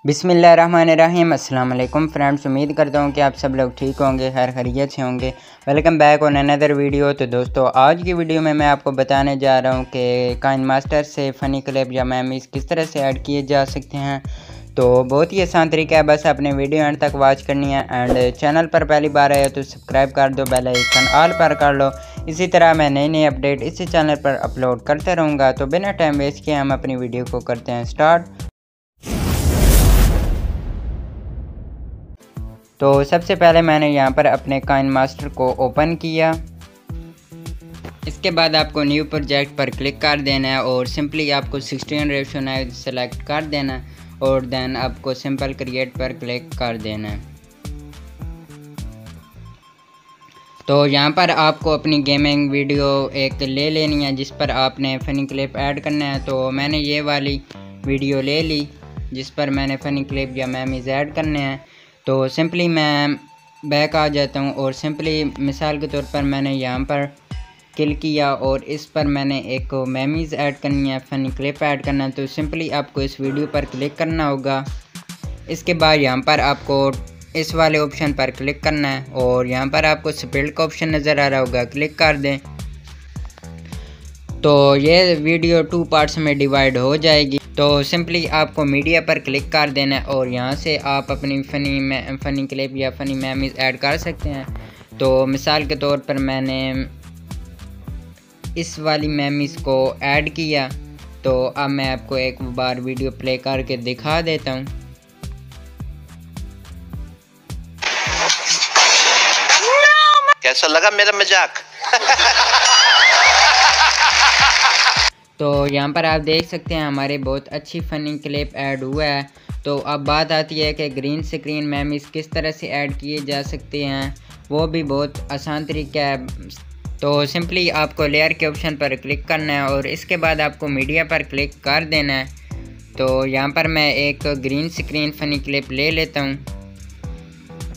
बिस्मिल्लाहिर्रहमानिर्रहीम। अस्सलाम वालेकुम फ्रेंड्स, उम्मीद करता हूँ कि आप सब लोग ठीक होंगे, खैर खैरियत से होंगे। Welcome back on another video. तो दोस्तों, आज की वीडियो में मैं आपको बताने जा रहा हूँ कि काइनमास्टर से फ़नी क्लिप या मेमोरीज किस तरह से ऐड किए जा सकते हैं। तो बहुत ही आसान तरीका है, बस अपने वीडियो एंड तक वॉच करनी है। एंड चैनल पर पहली बार आए तो सब्सक्राइब कर दो, बेल आइकन ऑल पर कर लो। इसी तरह मैं नई नई अपडेट इसी चैनल पर अपलोड करते रहूँगा। तो बिना टाइम वेस्ट किए हम अपनी वीडियो को करते हैं स्टार्ट। तो सबसे पहले मैंने यहाँ पर अपने काइनमास्टर को ओपन किया। इसके बाद आपको न्यू प्रोजेक्ट पर क्लिक कर देना है और सिंपली आपको 16:9 सेलेक्ट कर देना है और देन आपको सिंपल क्रिएट पर क्लिक कर देना है। तो यहाँ पर आपको अपनी गेमिंग वीडियो एक ले लेनी है जिस पर आपने फ़नी क्लिप ऐड करना है। तो मैंने ये वाली वीडियो ले ली जिस पर मैंने फ़नी क्लिप या मेमोरीज ऐड करने हैं। तो सिंपली मैं बैक आ जाता हूँ और सिंपली मिसाल के तौर पर मैंने यहाँ पर क्लिक किया और इस पर मैंने एक मेमोरीज ऐड करनी है, फ़नी क्लिप ऐड करना है। तो सिंपली आपको इस वीडियो पर क्लिक करना होगा। इसके बाद यहाँ पर आपको इस वाले ऑप्शन पर क्लिक करना है और यहाँ पर आपको स्प्लिट का ऑप्शन नज़र आ रहा होगा, क्लिक कर दें। तो ये वीडियो 2 पार्ट्स में डिवाइड हो जाएगी। तो सिंपली आपको मीडिया पर क्लिक कर देना है और यहाँ से आप अपनी फ़नी क्लिप या फ़नी मेमोरीज ऐड कर सकते हैं। तो मिसाल के तौर पर मैंने इस वाली मेमोरीज को ऐड किया। तो अब मैं आपको एक बार वीडियो प्ले करके दिखा देता हूँ। कैसा लगा मेरा मजाक? तो यहाँ पर आप देख सकते हैं हमारे बहुत अच्छी फ़नी क्लिप ऐड हुआ है। तो अब बात आती है कि ग्रीन स्क्रीन मेमोरीज किस तरह से ऐड किए जा सकते हैं, वो भी बहुत आसान तरीका है। तो सिंपली आपको लेयर के ऑप्शन पर क्लिक करना है और इसके बाद आपको मीडिया पर क्लिक कर देना है। तो यहाँ पर मैं एक ग्रीन स्क्रीन फ़नी क्लिप ले लेता हूँ।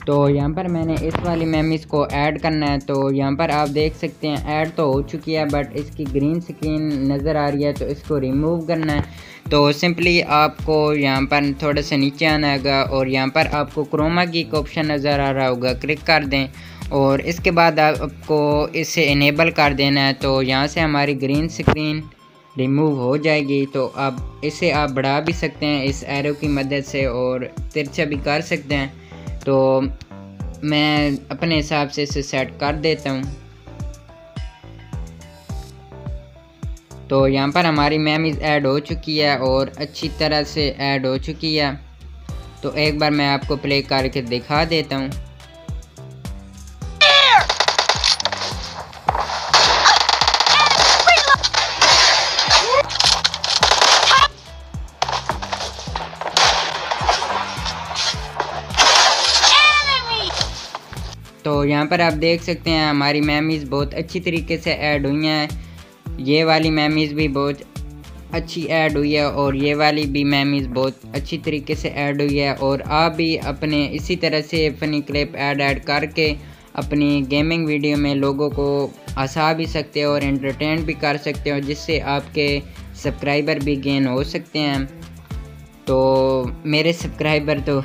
तो यहाँ पर मैंने इस वाली मेमोरीज को ऐड करना है। तो यहाँ पर आप देख सकते हैं ऐड तो हो चुकी है बट इसकी ग्रीन स्क्रीन नज़र आ रही है, तो इसको रिमूव करना है। तो सिंपली आपको यहाँ पर थोड़ा सा नीचे आना होगा और यहाँ पर आपको क्रोमा की का ऑप्शन नज़र आ रहा होगा, क्लिक कर दें और इसके बाद आपको इसे इनेबल कर देना है। तो यहाँ से हमारी ग्रीन स्क्रीन रिमूव हो जाएगी। तो अब इसे आप बढ़ा भी सकते हैं इस एरो की मदद से और तिरछा भी कर सकते हैं। तो मैं अपने हिसाब से इसे सेट कर देता हूँ। तो यहाँ पर हमारी मेमोरीज ऐड हो चुकी है और अच्छी तरह से ऐड हो चुकी है। तो एक बार मैं आपको प्ले करके दिखा देता हूँ। तो यहाँ पर आप देख सकते हैं हमारी मेमोरीज बहुत अच्छी तरीके से ऐड हुई हैं। ये वाली मेमोरीज भी बहुत अच्छी ऐड हुई है और ये वाली भी मेमोरीज बहुत अच्छी तरीके से ऐड हुई है। और आप भी अपने इसी तरह से फ़नी क्लिप ऐड करके अपनी गेमिंग वीडियो में लोगों को हंसा भी सकते हो और एंटरटेन भी कर सकते हो, जिससे आपके सब्सक्राइबर भी गेन हो सकते हैं। तो मेरे सब्सक्राइबर तो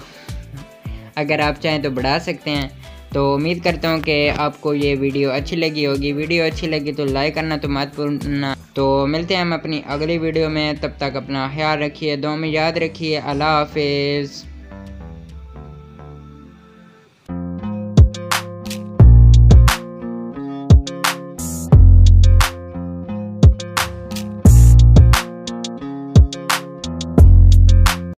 अगर आप चाहें तो बढ़ा सकते हैं। तो उम्मीद करता हूँ कि आपको ये वीडियो अच्छी लगी होगी। वीडियो अच्छी लगी तो लाइक करना तो मत भूलना। तो मिलते हैं हम अपनी अगली वीडियो में, तब तक अपना ख्याल रखिए, दुआ में याद रखिए। अल्लाह हाफिज़।